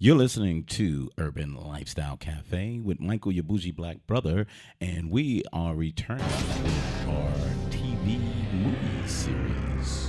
You're listening to Urban Lifestyle Cafe with Michael, your bougie black brother, and we are returning with our TV movie series.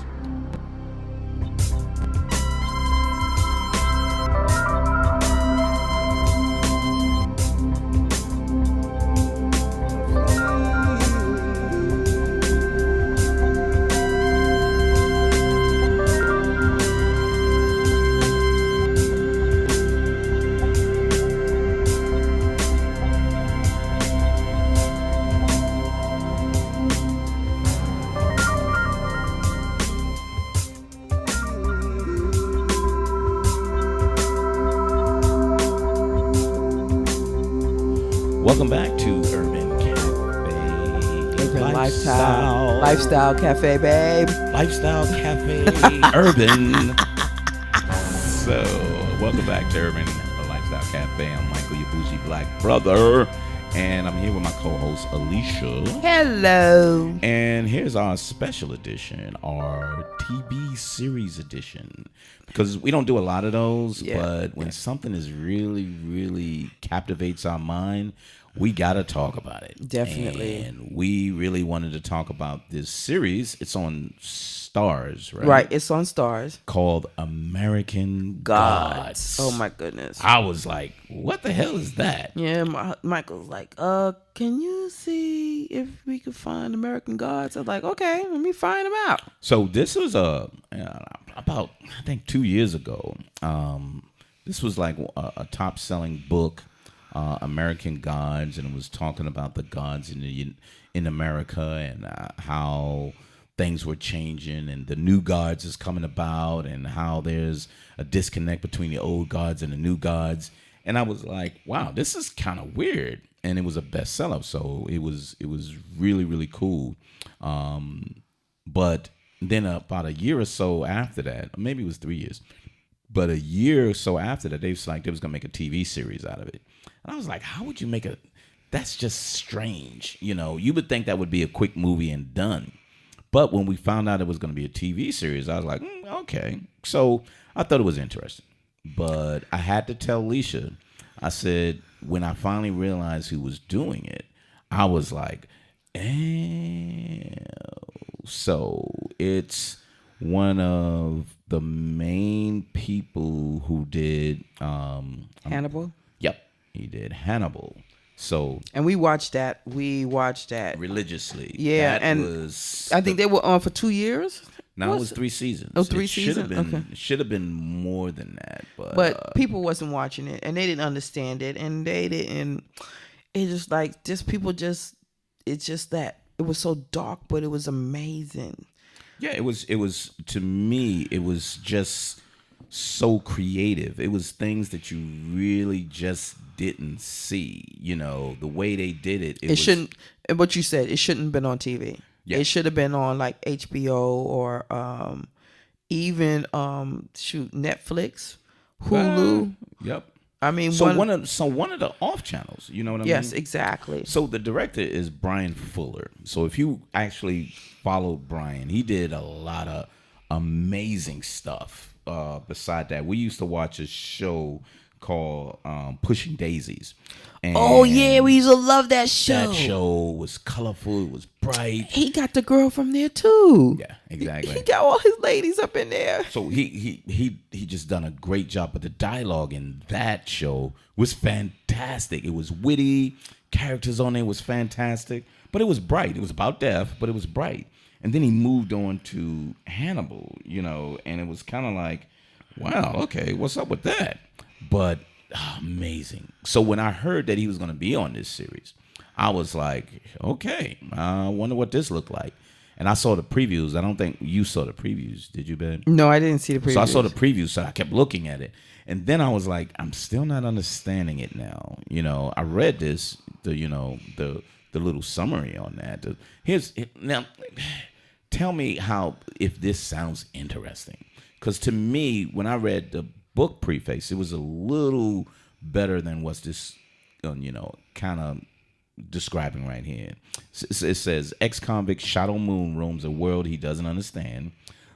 Welcome back to Urban Cafe. Urban Lifestyle Cafe, babe. Lifestyle Cafe Urban. So, welcome back to Urban Lifestyle Cafe. I'm Michael, your bougie black brother. And I'm here with my co-host, Alicia. Hello. And here's our special edition, our TV series edition. Because we don't do a lot of those, but when something is really captivates our mind, we got to talk about it. Definitely. And we really wanted to talk about this series. It's on Starz, right? Right, it's on Starz. Called American Gods. Oh, my goodness. I was like, what the hell is that? Yeah, Michael's like, can you see if we could find American Gods? I was like, okay, let me find them out. So this was about, I think, 2 years ago. This was like a top-selling book, American Gods, and it was talking about the gods in America and how things were changing and the new gods is coming about and how there's a disconnect between the old gods and the new gods. And I was like, wow, this is kind of weird. And it was a bestseller, so it was really cool. But then about a year or so after that, maybe it was 3 years, but a year or so after that, they was like they was gonna make a TV series out of it. And I was like, how would you make that's just strange. You know, you would think that would be a quick movie and done. But when we found out it was going to be a TV series, I was like, okay. So I thought it was interesting. But I had to tell Alicia, I said, when I finally realized who was doing it, I was like, so it's one of the main people who did Hannibal? Yep, he did Hannibal. So and we watched that religiously. Yeah, I think they were on for 2 years. No, it was 3 seasons. Oh, 3 seasons. It should have been more than that, but people wasn't watching it, and they didn't understand it, and they didn't. It's just like people just. It's just that it was so dark, but it was amazing. Yeah, it was. To me, it was just so creative. It was things that you really just didn't see. You know, the way they did it. It shouldn't. What you said, it shouldn't have been on TV. Yeah. It should have been on like HBO or even Netflix, Hulu. Yep. I mean, one of the off channels. You know what I mean? Yes, exactly. So the director is Bryan Fuller. So if you actually followed Bryan, he did a lot of amazing stuff. Beside that, we used to watch a show called Pushing Daisies. And oh yeah, we used to love that show. That show was colorful. It was bright. He got the girl from there too. Yeah, exactly. He got all his ladies up in there. So he just done a great job. But the dialogue in that show was fantastic. It was witty. Characters on there was fantastic. But it was bright. It was about death, but it was bright. And then he moved on to Hannibal, you know, and it was kind of like, wow, okay, what's up with that? But amazing. So when I heard that he was going to be on this series, I was like, okay, I wonder what this looked like. And I saw the previews. I don't think you saw the previews. Did you, Ben? No, I didn't see the previews. So I saw the previews, so I kept looking at it. And then I was like, I'm still not understanding it now. You know, I read this, the little summary on that. Now, tell me if this sounds interesting. Because to me, when I read the book preface, it was a little better than what's this, kind of describing right here. It says, ex-convict Shadow Moon roams a world he doesn't understand.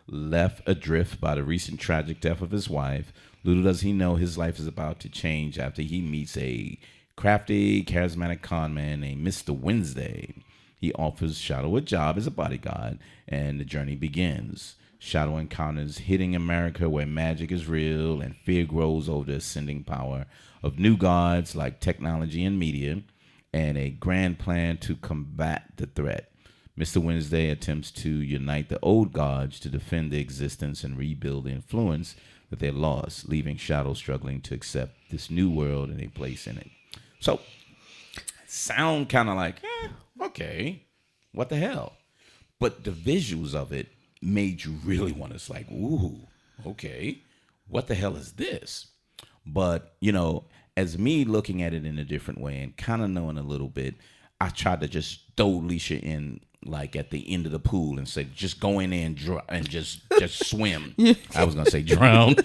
left adrift by the recent tragic death of his wife. Little does he know his life is about to change after he meets a crafty, charismatic con man named Mr. Wednesday. He offers Shadow a job as a bodyguard, and the journey begins. Shadow encounters hitting America where magic is real and fear grows over the ascending power of new gods like technology and media, and a grand plan to combat the threat. Mr. Wednesday attempts to unite the old gods to defend their existence and rebuild the influence that they lost, leaving Shadow struggling to accept this new world and a place in it. So, sound kind of like, okay, what the hell? But the visuals of it made you really want to like, ooh, okay, what the hell is this? But, as me looking at it in a different way and kind of knowing a little bit, I tried to just throw Alicia in like at the end of the pool and say, just go in there and just swim. I was going to say drown.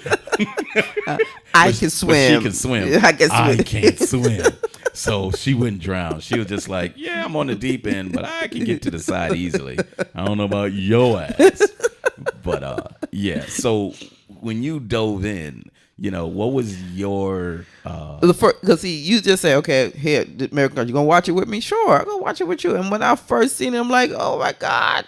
I can swim. She can swim. I can swim. I can't swim. So she wouldn't drown. She was just like, yeah, I'm on the deep end, but I can get to the side easily. I don't know about your ass. But yeah, so when you dove in, what was your because you just say, okay, here, American, you gonna watch it with me? Sure, I'm gonna watch it with you. And when I first seen it, I'm like, oh my God,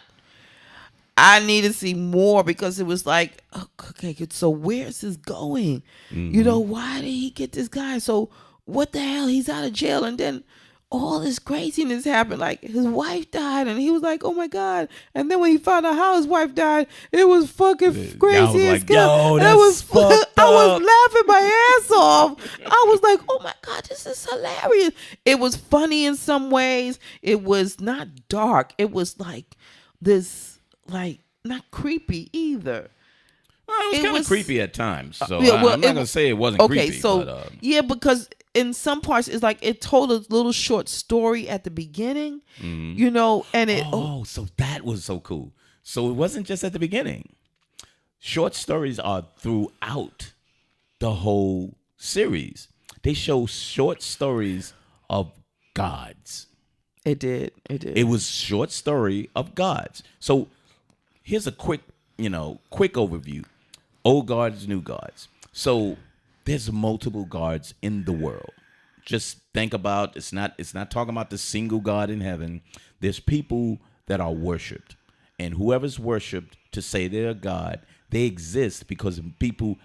I need to see more, because it was like, okay, so where's this going? Why did he get this guy? So what the hell? He's out of jail, and then all this craziness happened. Like, his wife died, and he was like, oh my God. And then when he found out how his wife died, it was fucking crazy as hell. I was laughing my ass off. I was like, oh my God, this is hilarious. It was funny in some ways. It was not dark. It was like this, like, not creepy either. Well, it was kind of creepy at times. So I'm not going to say it wasn't creepy. Okay, so, but, yeah, because in some parts, it's like it told a little short story at the beginning, and it. So that was so cool. So it wasn't just at the beginning. Short stories are throughout the whole series. They show short stories of gods. It did. It was short story of gods. So here's a quick overview. Old gods, new gods. So there's multiple gods in the world. Just think about, it's not talking about the single God in heaven. There's people that are worshipped. And whoever's worshipped to say they're a God, they exist because people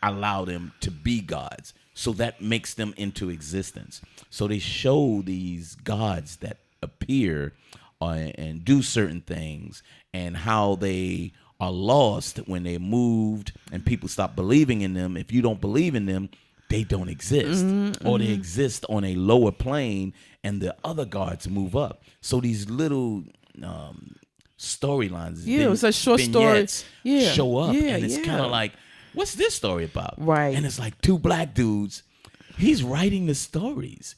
allow them to be gods. So that makes them into existence. So they show these gods that appear and do certain things, and how they are lost when they're moved and people stop believing in them. If you don't believe in them, they don't exist, or they exist on a lower plane, and the other gods move up. So these little storylines, it was a short story, show up, and it's kind of like, what's this story about? Right. And it's like two black dudes. He's writing the stories.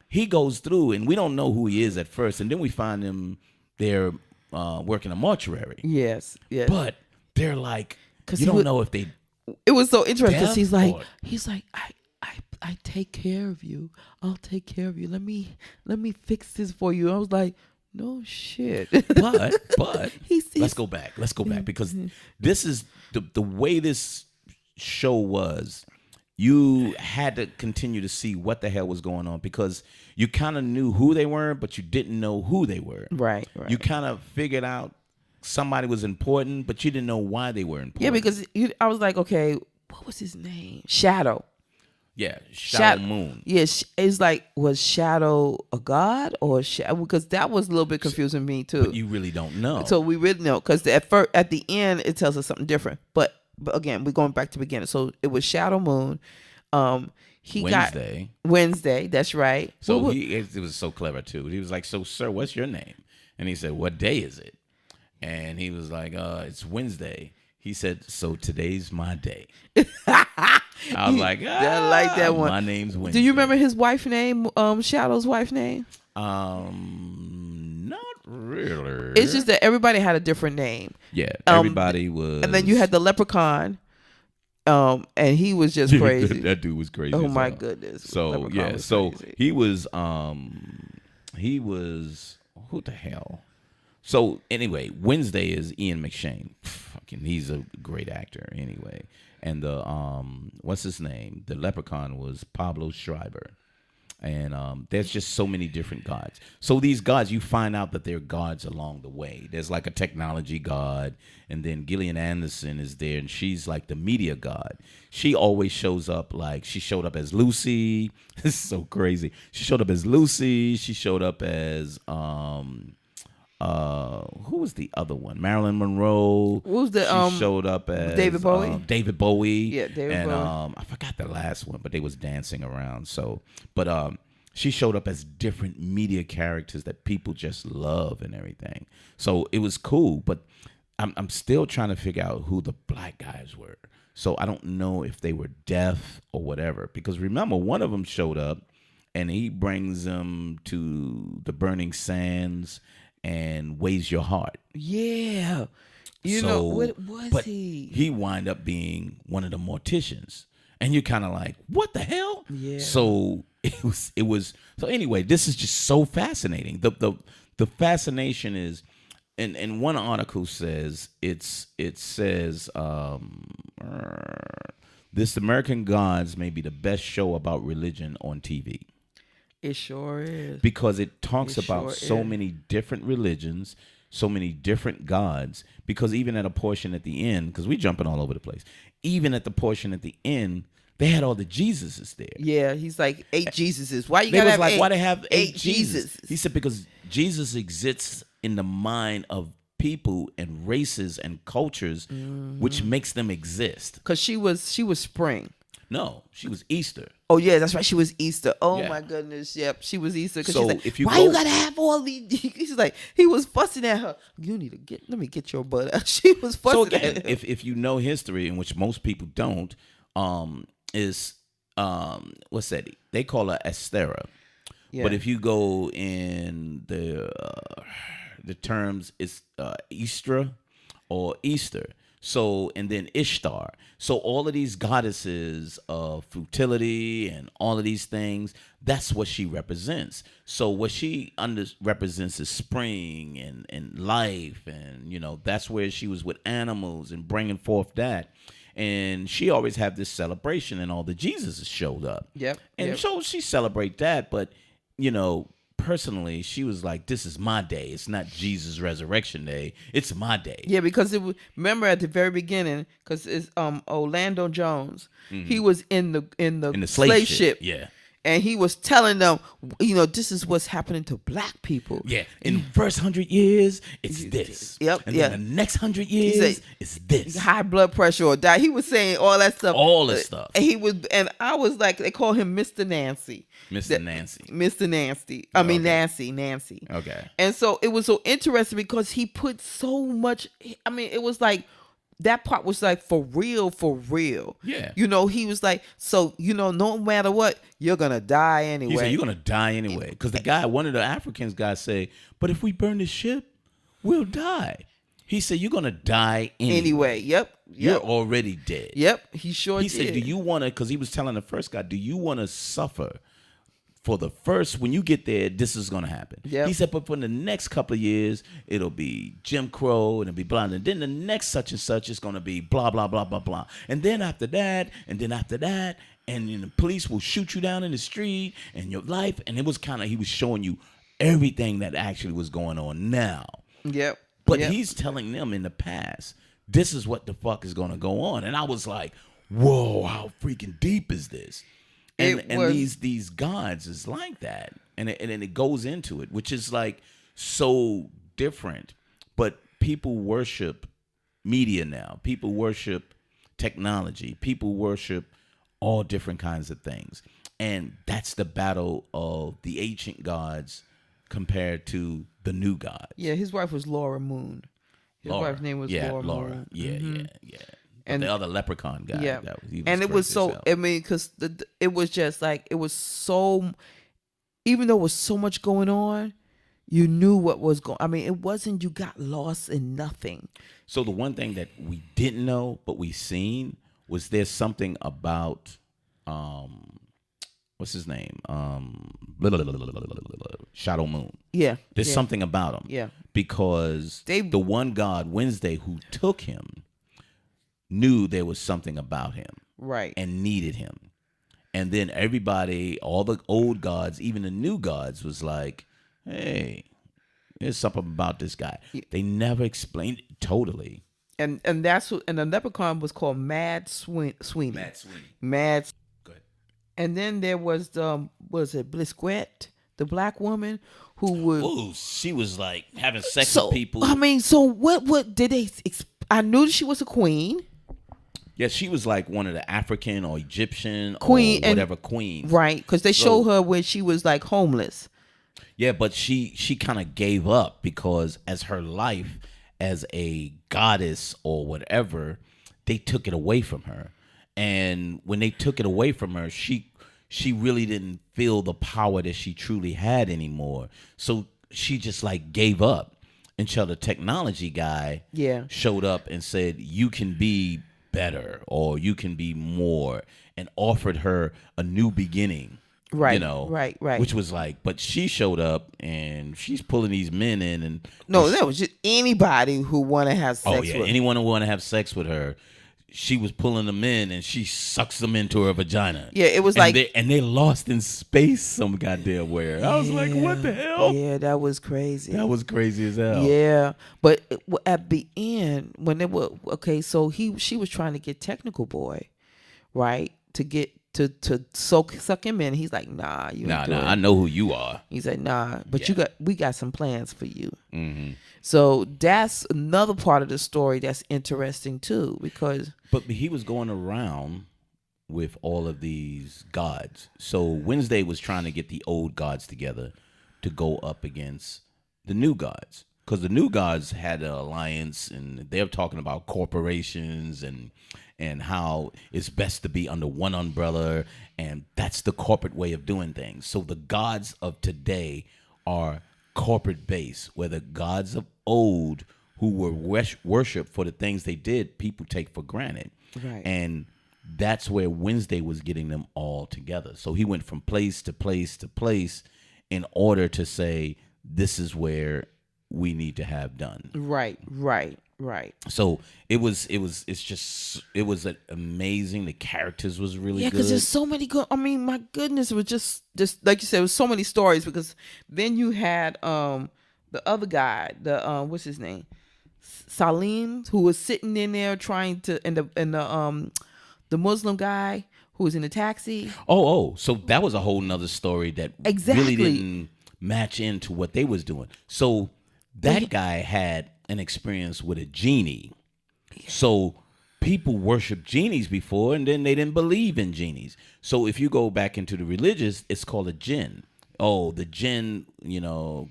He goes through, and we don't know who he is at first, and then we find him there working a mortuary. Yes. But they're like, you don't know if they. It was so interesting because he's like, I take care of you. I'll take care of you. Let me fix this for you. I was like, no shit. But let's go back because this is the way this show was. You had to continue to see what the hell was going on, because you kind of knew who they were, but you didn't know who they were. Right. You kind of figured out somebody was important, but you didn't know why they were important. Yeah, because I was like, okay, what was his name? Shadow. Yeah, Shadow Moon. Yeah, it's like, was Shadow a god or because that was a little bit confusing me too. But you really don't know. So we really know, because at the end it tells us something different. But again, we're going back to the beginning. So it was Shadow Moon. Wednesday. That's right. So it was so clever too. He was like, "So, sir, what's your name?" And he said, "What day is it?" And he was like, "It's Wednesday." He said, "So today's my day." I was like, I like that one. My name's Wednesday. Do you remember his wife name? Shadow's wife name? Not really. It's just that everybody had a different name. Yeah, everybody was. And then you had the leprechaun. And he was just crazy. That dude was crazy. Oh my goodness. So yeah, so crazy. He was who the hell? So anyway, Wednesday is Ian McShane. Fucking, he's a great actor anyway. And the what's his name? The leprechaun was Pablo Schreiber. And there's just so many different gods. So these gods, you find out that they're gods along the way. There's like a technology god, and then Gillian Anderson is there, and she's like the media god. She always shows up like she showed up as Lucy. This is so crazy. She showed up as Lucy. She showed up as who was the other one? Marilyn Monroe. Who's the she showed up as David Bowie? David Bowie. Yeah, David Bowie. I forgot the last one, but they was dancing around. So, but she showed up as different media characters that people just love and everything. So it was cool, but I'm still trying to figure out who the black guys were. So I don't know if they were deaf or whatever. Because remember, one of them showed up, and he brings them to the burning sands and weighs your heart. Yeah. You know, what was but he? He wind up being one of the morticians. And you're kind of like, what the hell? Yeah. So it was so anyway, this is just so fascinating. The fascination is, and one article says it says this American Gods may be the best show about religion on TV. It sure is. Because it talks about sure so is. many different religions, so many different gods. Because even at a portion at the end, because we're jumping all over the place, even at the portion at the end, they had all the Jesuses there. Yeah, he's like 8 Jesuses. Why you They gotta was have like, eight, why they have eight Jesus? He said because Jesus exists in the mind of people and races and cultures, which makes them exist. Because she was spring. No, she was Easter. Oh yeah, that's right. She was Easter. Oh Yeah. my goodness. Yep, she was Easter. Because So she's like, if you why go- you gotta have all these? He's like, he was fussing at her. You need to let me get your butt out. She was fussing So again, at him. if you know history, in which most people don't, is what's that? They call her Estera. Yeah. But if you go in the terms, it's Easter or Easter. So, and then Ishtar. So all of these goddesses of fertility and all of these things, that's what she represents. So what she represents is spring and life. And, you know, that's where she was with animals and bringing forth that. And she always had this celebration, and all the Jesuses showed up. Yep. And yep. so she celebrate that. But, you know, personally, she was like, this is my day. It's not Jesus' resurrection day. It's my day. Yeah, because it was. Remember at the very beginning, because it's Orlando Jones. He was in the slave ship. Yeah. And he was telling them, you know, this is what's happening to black people. Yeah. In the first 100 years, it's this. Yep, And yeah. then the next 100 He years, said, it's this. high blood pressure or die. He was saying all that stuff. All this stuff. And he was, and I was like, they call him Mr. Nancy. Mr. Nancy. Mr. Nancy. I mean, Okay. Nancy. Okay. And so it was so interesting because he put so much. I mean, it was like that part was like for real. Yeah. You know, he was like, so you know, no matter what, you're gonna die anyway. He said, you're going to die anyway. Because the guy, one of the Africans guys say, but if we burn the ship, we'll die. He said, you're going to die anyway. Yep. You're already dead. Yep. He sure He did. said, do you want to, because he was telling the first guy, do you want to suffer for the first, when you get there, this is going to happen. Yep. He said, but for the next couple of years, it'll be Jim Crow and it'll be blah. And then the next such and such is going to be blah, blah, blah, blah, blah. And then after that, and then the police will shoot you down in the street and your life. And it was kind of, he was showing you everything that actually was going on now. Yep. But Yep. he's telling them in the past, this is what the fuck is going to go on. And I was like, whoa, how freaking deep is this? And these gods is like that. And it goes into it, which is like so different. But people worship media now. People worship technology. People worship all different kinds of things. And that's the battle of the ancient gods compared to the new gods. Yeah, his wife was Laura Moon. His wife's name was Laura Moon. Yeah. And the other leprechaun guy. Yeah, he was and it was crazy so. as hell. I mean, because it was just like it was so. Even though it was so much going on, you knew what was going. I mean, it wasn't you got lost in nothing. So the one thing that we didn't know but we seen was there's something about what's what's his name? Blah, blah, blah, blah, blah, blah, blah, blah, Shadow Moon. Yeah. There's something about him. Yeah. Because the one god, Wednesday, who took him, knew there was something about him. Right. And needed him. And then everybody, all the old gods, even the new gods, was like, hey, there's something about this guy. They never explained it totally. And that's what, and the leprechaun was called Mad Sweeney. Mad Sweeney. Mad. Good. And then there was Blisquette, the black woman who would. Oh, she was like having sex with people. I mean, so what did they? I knew she was a queen. Yeah, she was like one of the African or Egyptian queen or whatever queens. Right, because they showed her when she was like homeless. Yeah, but she kind of gave up because as her life as a goddess or whatever, they took it away from her. And when they took it away from her, she really didn't feel the power that she truly had anymore. So she just like gave up until the technology guy showed up and said, you can be better or you can be more, and offered her a new beginning. Right, you know, right. Which was like, but she showed up and she's pulling these men in, and that was just anybody who want to have sex. with anyone who want to have sex with her. She was pulling them in, and she sucks them into her vagina. Yeah, it was they're lost in space some goddamn where. I was like, what the hell? Yeah, that was crazy. That was crazy as hell. Yeah, but at the end, when they were so she was trying to get Technical Boy, right, to get to suck him in. He's like, nah, I know who you are. He's like, nah, but we got some plans for you. Mm-hmm. So that's another part of the story that's interesting too, because. But he was going around with all of these gods. So Wednesday was trying to get the old gods together to go up against the new gods, because the new gods had an alliance, and they're talking about corporations and how it's best to be under one umbrella, and that's the corporate way of doing things. So the gods of today are corporate based, where the gods of old who were worshipped for the things they did, people take for granted. Right. And that's where Wednesday was getting them all together. So he went from place to place to place in order to say, this is where we need to have done. Right. So it was amazing. The characters was really good. Yeah, because there's so many good. I mean, my goodness, it was just like you said, it was so many stories. Because then you had the other guy, what's his name, Salim, who was sitting in there trying to, and the Muslim guy who was in the taxi. So that was a whole nother story that really didn't match into what they was doing. So that guy had an experience with a genie. So people worshiped genies before, and then they didn't believe in genies. So if you go back into the religious, it's called a jinn. Oh, the jinn,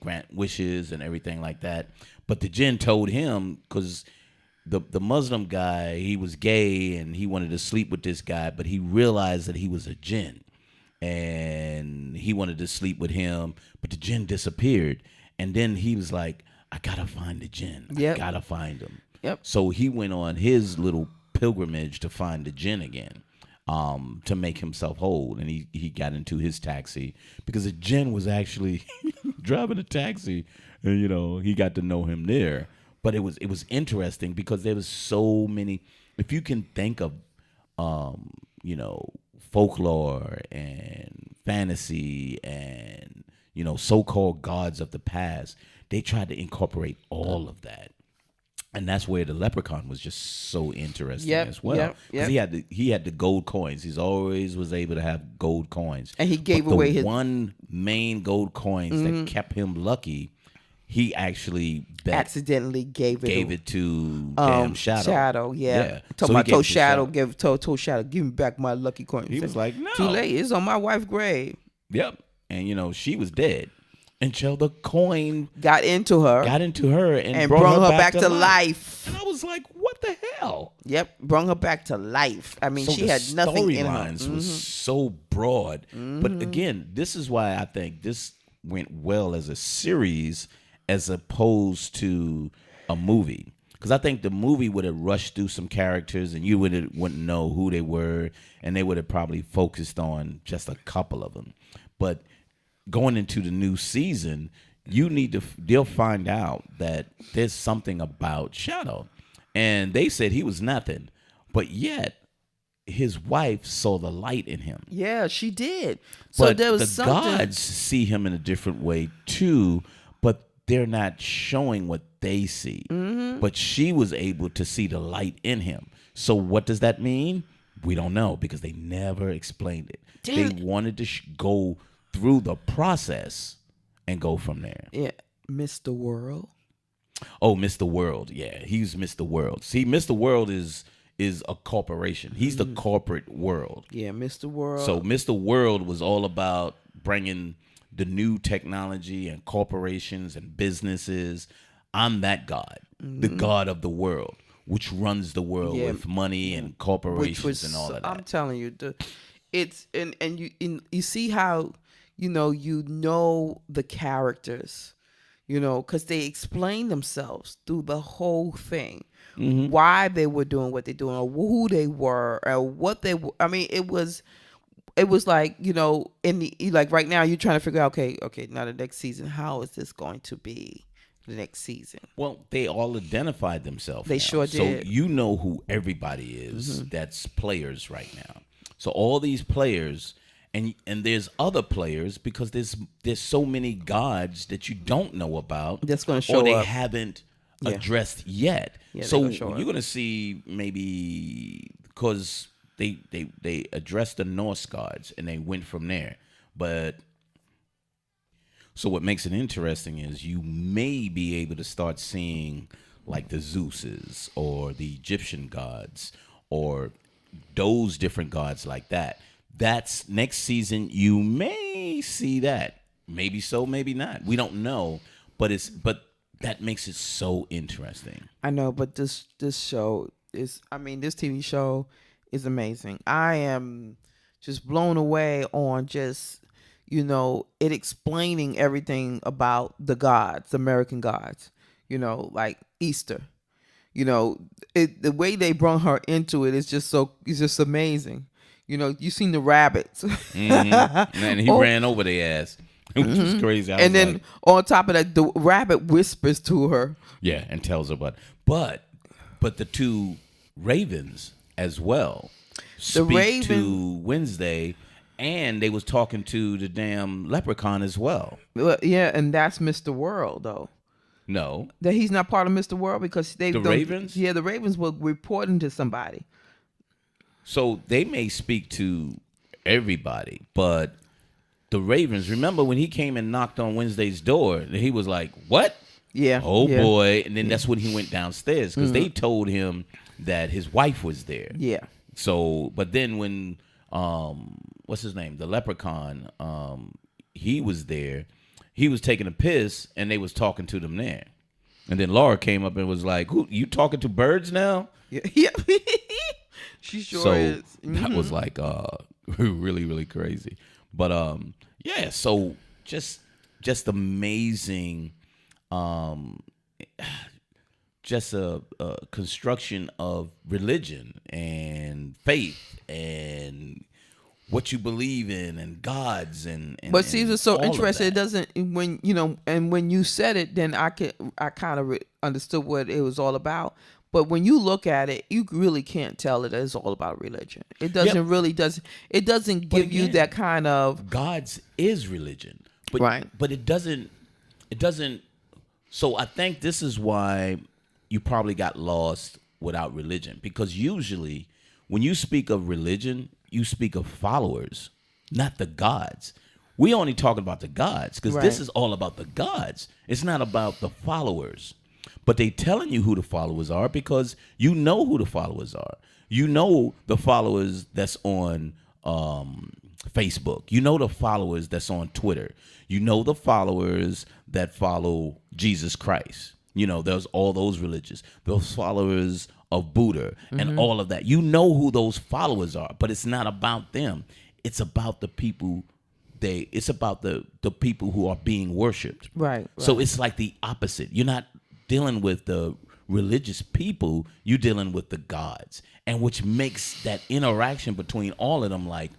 grant wishes and everything like that. But the jinn told him, because the Muslim guy, he was gay and he wanted to sleep with this guy, but he realized that he was a jinn, and he wanted to sleep with him, but the jinn disappeared. And then he was like, I gotta find the jinn. Yep. I gotta find him. Yep. So he went on his little pilgrimage to find the jinn again, to make himself whole. And he got into his taxi because the jinn was actually driving a taxi, and he got to know him there. But it was interesting because there was so many. If you can think of folklore and fantasy and so-called gods of the past, they tried to incorporate all of that. And that's where the leprechaun was just so interesting as well. Because he had the gold coins. He's always was able to have gold coins. And he gave away his one main gold coins that kept him lucky. He actually accidentally gave it to damn Shadow. Shadow, yeah. Talking about told Shadow, told Shadow, give me back my lucky coins. He was like, no. Too late. It's on my wife's grave. Yep. And she was dead until the coin got into her and brought her back to life. And I was like, what the hell? Yep, brought her back to life. I mean, she had nothing in her. Storylines was so broad. But again, this is why I think this went well as a series as opposed to a movie. because I think the movie would have rushed through some characters, and you wouldn't know who they were, and they would have probably focused on just a couple of them. But going into the new season, they'll find out that there's something about Shadow, and they said he was nothing, but yet his wife saw the light in him. Yeah, she did. So But there was the something. gods see him in a different way too, but they're not showing what they see. Mm-hmm. But she was able to see the light in him. So what does that mean? We don't know, because they never explained it. Damn They it. wanted to go through the process and go from there. Yeah, Mr. World. Oh, Mr. World. Yeah, he's Mr. World. See, Mr. World is a corporation. He's the corporate world. Yeah, Mr. World. So Mr. World was all about bringing the new technology and corporations and businesses. I'm that God, the God of the world, which runs the world with money and corporations and all of that. I'm telling you, you see how you know the characters, because they explain themselves through the whole thing, why they were doing what they're doing, or who they were, or what they were. I mean, it was like, like right now you're trying to figure out, okay, now the next season, how is this going to be the next season? Well, they all identified themselves. They now. sure did. So you know who everybody is that's players right now. So all these players, and there's other players, because there's so many gods that you don't know about, That's gonna show or they up. haven't addressed yet. Yeah, so they're gonna show you're up. gonna see, maybe because they addressed the Norse gods and they went from there. But so what makes it interesting is you may be able to start seeing like the Zeuses or the Egyptian gods or those different gods like that. That's next season. You may see that. Maybe so, maybe not. We don't know. But that makes it so interesting. I know, but this show this TV show is amazing. I am just blown away on just, it explaining everything about the gods, the American gods, like Easter. The way they brought her into it is just amazing. You seen the rabbits. And he ran over their ass. It was just crazy. And then on top of that, the rabbit whispers to her. Yeah, and tells her but the two ravens as well speak to Wednesday, and they was talking to the damn leprechaun as well. Yeah, and that's Mr. World, though. No. That he's not part of Mr. World, because The ravens? Yeah, the ravens were reporting to somebody. So they may speak to everybody, but the ravens, remember when he came and knocked on Wednesday's door, he was like, what? Yeah. Oh, yeah. boy. And then that's when he went downstairs, because they told him that his wife was there. Yeah. So, but then when, what's his name? The leprechaun, he was there. He was taking a piss, and they was talking to them there. And then Laura came up and was like, "Who you talking to birds now?" Yeah. She sure is. That was like really, really crazy. But yeah, so just amazing, just a construction of religion and faith and what you believe in and gods and but see, it's so all of interesting. It that. doesn't and when you said it, then I kind of understood what it was all about. But when you look at it, you really can't tell that it's all about religion. It doesn't It doesn't give you again, that kind of God's is religion, but Right. But it doesn't. So I think this is why you probably got lost without religion, because usually when you speak of religion, you speak of followers, not the gods. We only talking about the gods because this Right. is all about the gods. It's not about the followers. But they telling you who the followers are because you know who the followers are. You know the followers that's on Facebook. You know the followers that's on Twitter. You know the followers that follow Jesus Christ. There's all those religions. Those followers of Buddha and all of that. You know who those followers are, but it's not about them. It's about the people. It's about the people who are being worshipped. Right. So it's like the opposite. You're not dealing with the religious people, you're dealing with the gods, and which makes that interaction between all of them like,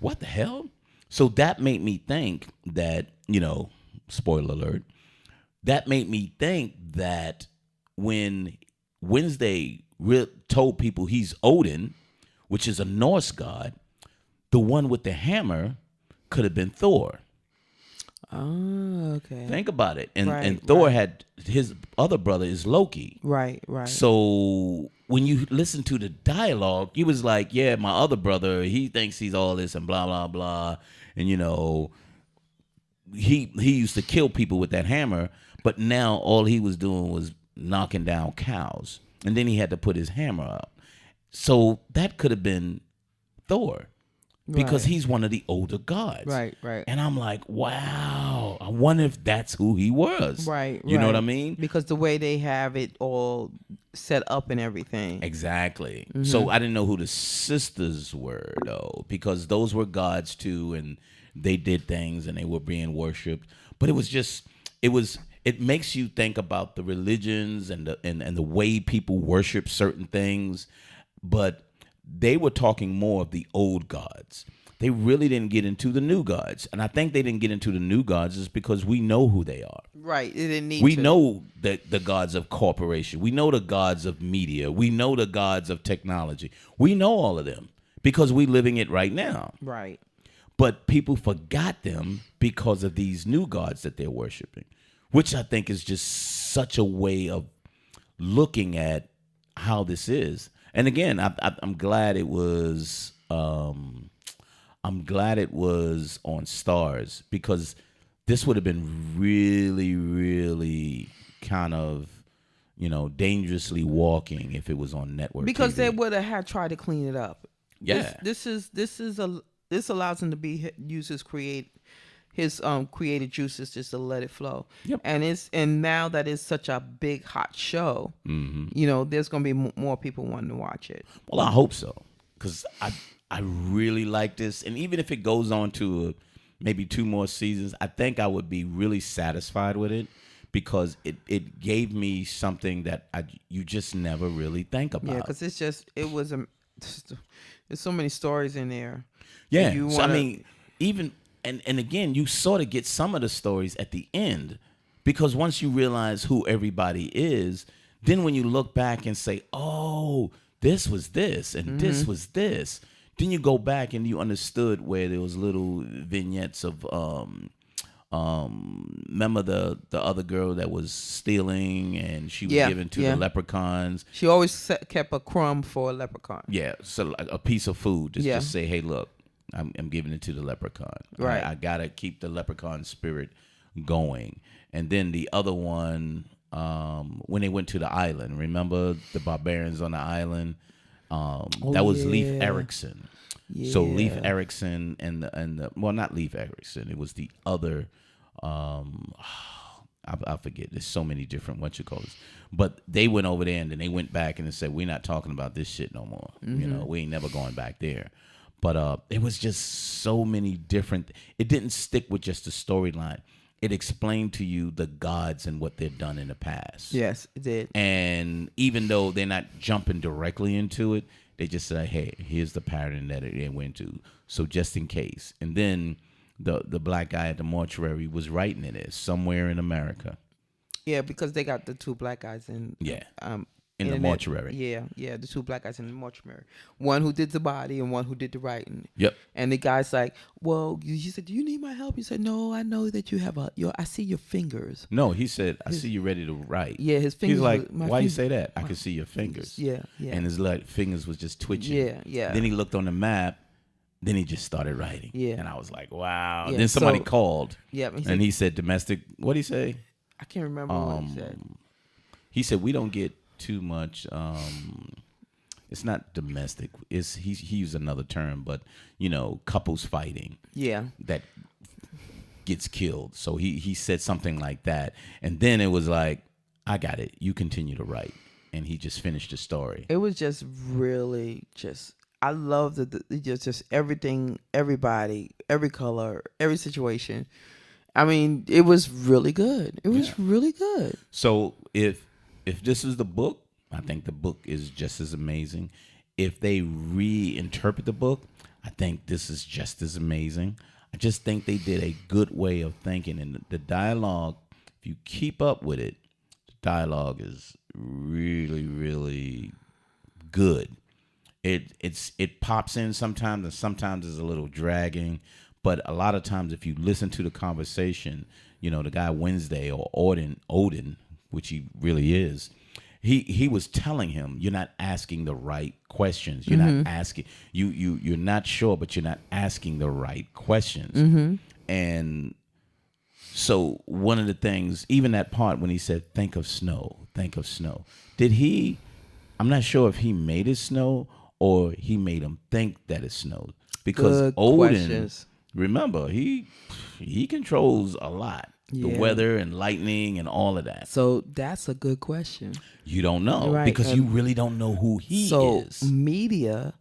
what the hell? So that made me think that, spoiler alert, that made me think that when Wednesday told people he's Odin, which is a Norse god, the one with the hammer could have been Thor. Oh, okay. Think about it. And Thor had his other brother is Loki. Right. So when you listen to the dialogue, he was like, yeah, my other brother, he thinks he's all this and blah, blah, blah. And, he used to kill people with that hammer, but now all he was doing was knocking down cows. And then he had to put his hammer up. So that could have been Thor. Because he's one of the older gods. Right. And I'm like, wow, I wonder if that's who he was. Right. You know what I mean? Because the way they have it all set up and everything. Exactly. Mm-hmm. So I didn't know who the sisters were, though, because those were gods, too, and they did things and they were being worshipped. But it makes you think about the religions and the way people worship certain things. But they were talking more of the old gods. They really didn't get into the new gods. And I think they didn't get into the new gods is because we know who they are. Right. They didn't need we know the gods of corporation. We know the gods of media. We know the gods of technology. We know all of them because we're living it right now. Right. But people forgot them because of these new gods that they're worshiping, which I think is just such a way of looking at how this is. And again, I'm glad it was. I'm glad it was on Starz because this would have been really, really kind of, dangerously walking if it was on network. Because TV. they would have had tried to clean it up. Yeah, this allows him to use his creative juices just to let it flow. Yep. And now that it's such a big hot show, there's going to be more people wanting to watch it. Well, I hope so because I really like this, and even if it goes on to maybe 2 more seasons, I think I would be really satisfied with it because it gave me something that you just never really think about. Yeah, because there's so many stories in there. Yeah, even. And again, you sort of get some of the stories at the end because once you realize who everybody is, then when you look back and say, oh, this was this and this was this, then you go back and you understood where there was little vignettes of, remember the other girl that was stealing and she was given to the leprechauns. She always kept a crumb for a leprechaun. Yeah, so like a piece of food. Just say, hey, look. I'm giving it to the leprechaun. Right. I gotta keep the leprechaun spirit going. And then the other one, when they went to the island, remember the barbarians on the island? That was Leif Erikson. Yeah. So Leif Erikson and the well, not Leif Erikson. It was the other. I forget. There's so many different but they went over there and then they went back and they said, we're not talking about this shit no more. We ain't never going back there. But it was just so many different. It didn't stick with just the storyline. It explained to you the gods and what they've done in the past. Yes, it did. And even though they're not jumping directly into it, they just say, hey, here's the pattern that it went to. So just in case. And then the black guy at the mortuary was writing in it somewhere in America. Yeah, because they got the 2 black guys in. Yeah. In the mortuary. Yeah, the 2 black guys in the mortuary. One who did the body and one who did the writing. Yep. And the guy's like, well, you said, do you need my help? You said, no, I know that you have I see your fingers. No, he said, I see you ready to write. Yeah, his fingers. He's like, why you say that? I can see your fingers. Yeah. And his fingers was just twitching. Yeah. Then he looked on the map. Then he just started writing. Yeah. And I was like, wow. Yeah, Then somebody called. Yeah. And he said domestic. What'd he say? I can't remember what he said. He said, we don't get too much it's not domestic, it's he used another term, but couples fighting that gets killed. So he said something like that, and then it was like, I got it, you continue to write. And he just finished the story. It was just really I love just everything, everybody, every color, every situation. I mean, it was really good. It was really good. So if if this is the book, I think the book is just as amazing. If they reinterpret the book, I think this is just as amazing. I just think they did a good way of thinking, and the dialogue, if you keep up with it, the dialogue is really, really good. It pops in sometimes, and sometimes it's a little dragging, but a lot of times if you listen to the conversation, you know, the guy Wednesday or Odin, which he really is, he was telling him, you're not asking the right questions. You're not asking you're not sure, but you're not asking the right questions. And so one of the things, even that part when he said, think of snow. Did he, I'm not sure if he made it snow or he made him think that it snowed. Because Good Odin, questions. remember, he controls a lot. The weather and lightning and all of that. So that's a good question. You don't know Right, because and you really don't know who he So is. media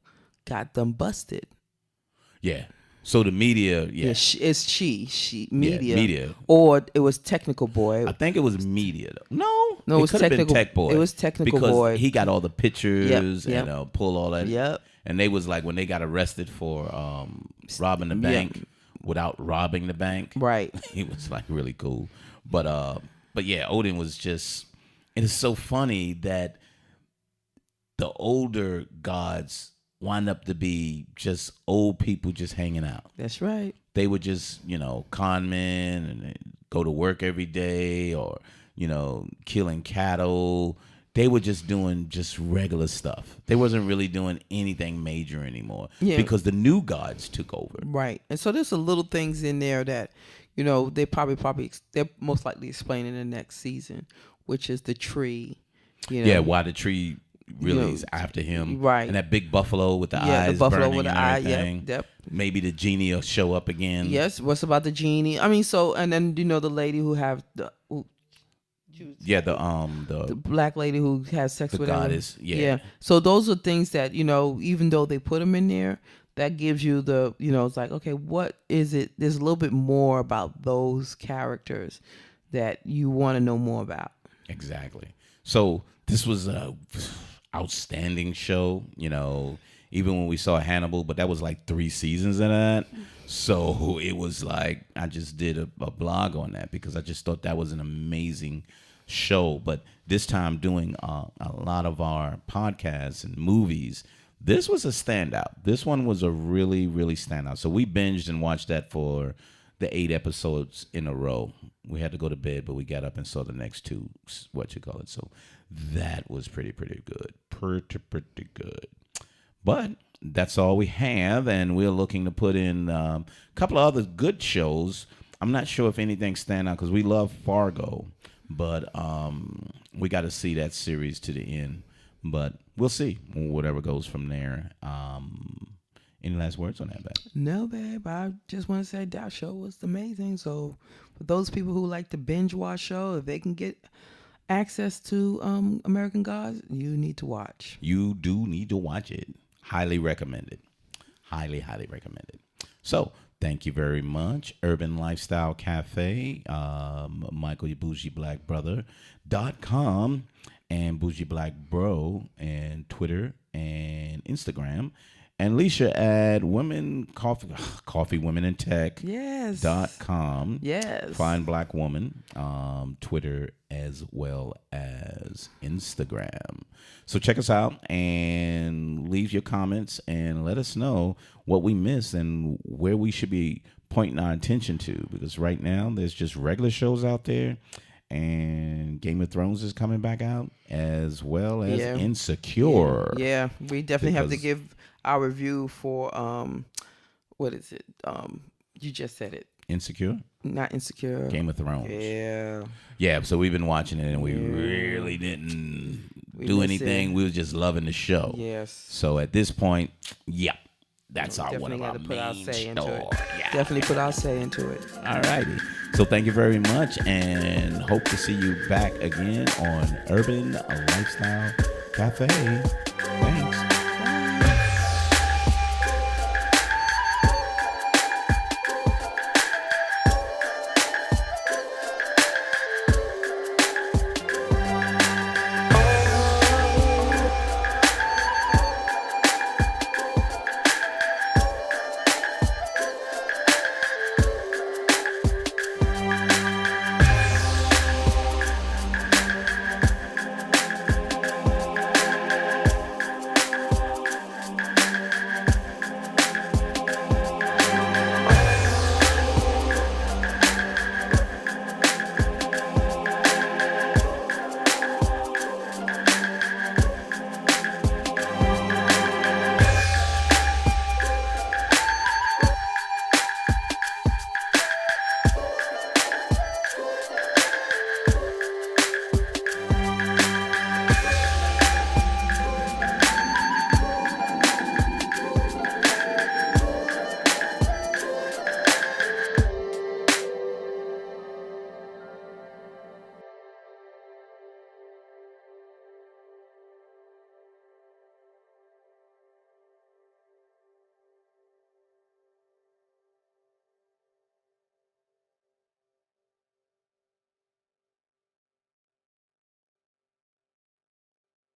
got them busted. Yeah. So the media, yeah. It's she media. Media. Or it was Technical Boy. I think it was media, though. No, it was could have been Technical- Tech Boy. it was Technical because Boy. he got all the pictures Yep. and pull all that. Yep. And they was like when they got arrested for robbing the bank without robbing the bank. Right. He was like really cool. But yeah, Odin was just. It is so funny that the older gods wind up to be just old people just hanging out. That's right. They were just, con men and they go to work every day or, killing cattle. They were just doing just regular stuff. They wasn't really doing anything major anymore because the new gods took over. Right. And so there's some little things in there that, they probably they're most likely explain in the next season, which is the tree. Yeah, why the tree really is after him. Right. And that big buffalo with the eyes burning and everything. Yep. Maybe the genie will show up again. Yes. What's about the genie? I mean, so, and then, the lady who have the black lady who has sex with goddess. him. Yeah. So those are things that, even though they put them in there, that gives you the, it's like, okay, what is it? There's a little bit more about those characters that you want to know more about. Exactly. So this was a outstanding show, even when we saw Hannibal, but that was like 3 seasons of that. So it was like, I just did a blog on that because I just thought that was an amazing show. But this time doing a lot of our podcasts and movies, this was a standout. This one was a really, really standout. So we binged and watched that for the 8 episodes in a row. We had to go to bed, but we got up and saw the next 2, So that was pretty good. Pretty good. But that's all we have, and we're looking to put in a couple of other good shows. I'm not sure if anything stand out because we love Fargo, but we got to see that series to the end. But we'll see whatever goes from there. Any last words on that, babe? No, babe. I just want to say that show was amazing. So for those people who like to binge watch show, if they can get access to American Gods, you need to watch. You do need to watch it. Highly recommended. Highly recommended. So thank you very much. Urban Lifestyle Cafe, Michael your Bougie Black Brother.com and Bougie Black Bro and Twitter and Instagram. And Alicia at Coffee Women in Tech. Yes. .com. Yes. Fine Black Woman. Twitter as well as Instagram. So check us out and leave your comments and let us know what we missed and where we should be pointing our attention to. Because right now there's just regular shows out there. And Game of Thrones is coming back out as well as Insecure. Yeah, we definitely have to give our review for what is it? You just said it. Insecure? Not Insecure. Game of Thrones. Yeah. Yeah, so we've been watching it and we really didn't do anything. We were just loving the show. Yes. So at this point, that's one of our put our main say into it. Yeah. Definitely put our say into it. All righty. So thank you very much and hope to see you back again on Urban Lifestyle Cafe.